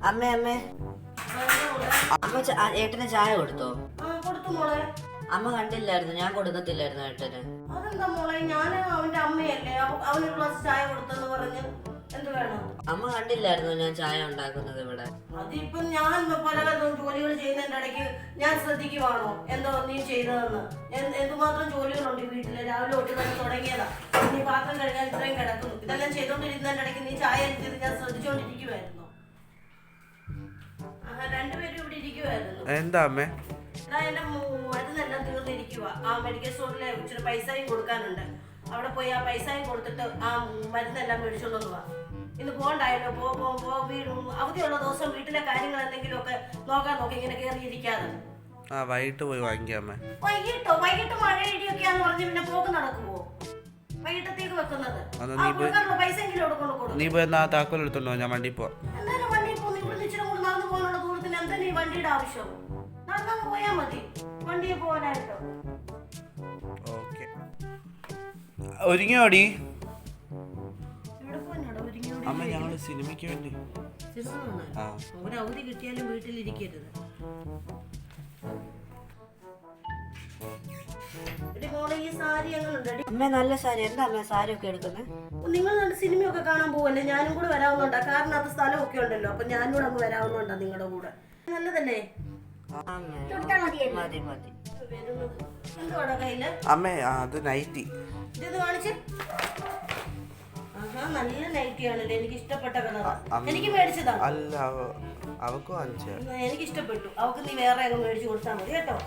അമ്മേ അമ്മേ അമ്മ ഏട്ടന് ചായ കൊടുത്തോ? കൊടുത്തു മോളെ. അമ്മ കണ്ടില്ലായിരുന്നു, ഞാൻ കൊടുക്കത്തില്ലായിരുന്നു ഏട്ടന്. അതെന്താ മോളെ, ഞാൻ അവന്റെ അമ്മയല്ലേ, അവനൊരു ഗ്ലാസ് ചായ കൊടുത്തെന്ന് പറഞ്ഞ് എന്ത് വേണം? അമ്മ കണ്ടില്ലായിരുന്നു ഞാൻ ചായ ഉണ്ടാക്കുന്നത് ഇവിടെ? അതിപ്പോ ഞാൻ പല ജോലികൾ ചെയ്യുന്നതിന്റെ ഇടയ്ക്ക് ഞാൻ ശ്രദ്ധിക്കുവാണോ എന്തോ നീ ചെയ്തതെന്ന്? എന്തുമാത്രം ജോലികളുണ്ട് വീട്ടില്, രാവിലെ തൊട്ട് തന്നെ തുടങ്ങിയതാ. നീ പാത്രം കഴുകാൻ ഇത്രയും കിടക്കുന്നു, ഇതെല്ലാം ചെയ്തോണ്ടിരുന്നതിന്റെ ഇടയ്ക്ക് നീ ചായ അടിച്ചത് ഞാൻ ശ്രദ്ധിച്ചോണ്ടിരിക്കുവായിരുന്നു. രണ്ടുപേരും ഇവിടെ ഇരിക്കുവായിരുന്നു. എന്താ അമ്മേ? എന്റെ മരുന്നെല്ലാം തീർന്നിരിക്കുക. ആ മെഡിക്കൽ സ്റ്റോറിലെ ഇച്ചിരി പൈസയും കൊടുക്കാനുണ്ട്. അവിടെ പോയി ആ പൈസയും കൊടുത്തിട്ട് ആ മരുന്നെല്ലാം മേടിച്ചോണ്ട് പോവാ. ഇന്ന് പോകണ്ടായല്ലോ, അവധിയുള്ള ദിവസം വീട്ടിലെ കാര്യങ്ങൾ എന്തെങ്കിലുമൊക്കെ നോക്കാൻ നോക്കി ഇങ്ങനെ കയറിയിരിക്കാതെ. വൈകിട്ട് പോയി വാങ്ങിക്കാമേ. വൈകിട്ട് മഴ ഇടിയൊക്കെയാന്ന് പറഞ്ഞ് പിന്നെ പോക്ക് നടക്കുവോ? വൈകിട്ടത്തേക്ക് വെക്കുന്നത് പൈസ എങ്കിലും കൊടുക്കണം. നീ പോയി എന്നാ താക്കോൽ എടുത്തോണ്ടോ, ഞാൻ വണ്ടി പോവാം. എന്തായാലും വണ്ടി പോകും. ഇവിടെ ഇച്ചിരി കൂടി നടന്നു പോകാനുള്ള ദൂരത്തിന് എന്താ ഈ വണ്ടിയുടെ ആവശ്യം? നടന്നു പോയാ മതി വണ്ടിയെ പോകാനായിട്ടോ. ഓക്കെ, ഒരുങ്ങിയോടി അമ്മ? ഞങ്ങള് സിനിമയ്ക്ക് വേണ്ടി. ഒരു അവധി കിട്ടിയാലും വീട്ടിലിരിക്കരുത്. അമ്മ നല്ല സാരി. എന്താ അമ്മ സാരി ഒക്കെ എടുക്കുന്നത്? നിങ്ങൾ നല്ല സിനിമയൊക്കെ കാണാൻ പോവല്ലേ? ഞാനും കൂടെ വരാവുന്നുണ്ടാ. കാറിനകത്ത് സ്ഥലമൊക്കെ ഉണ്ടല്ലോ, അപ്പൊ ഞാനും കൂടെ അങ്ങ് വരാവുന്നുണ്ടാ നിങ്ങളുടെ കൂടെ. നല്ലതല്ലേ? എന്തുവാടാ കയ്യില്? അമ്മേ അത് നൈറ്റി. ഇത് കാണിച്ച്. നല്ല നൈറ്റിയാണല്ലേ, എനിക്ക് ഇഷ്ടപ്പെട്ട കളറാ. എനിക്ക് മേടിച്ചതാണ്. അല്ല, അവക്ക് വാങ്ങിച്ച. എനിക്ക് ഇഷ്ടപ്പെട്ടു. അവക്ക് നീ വേറെ അങ്ങ് മേടിച്ചു കൊടുത്താൽ മതി കേട്ടോ.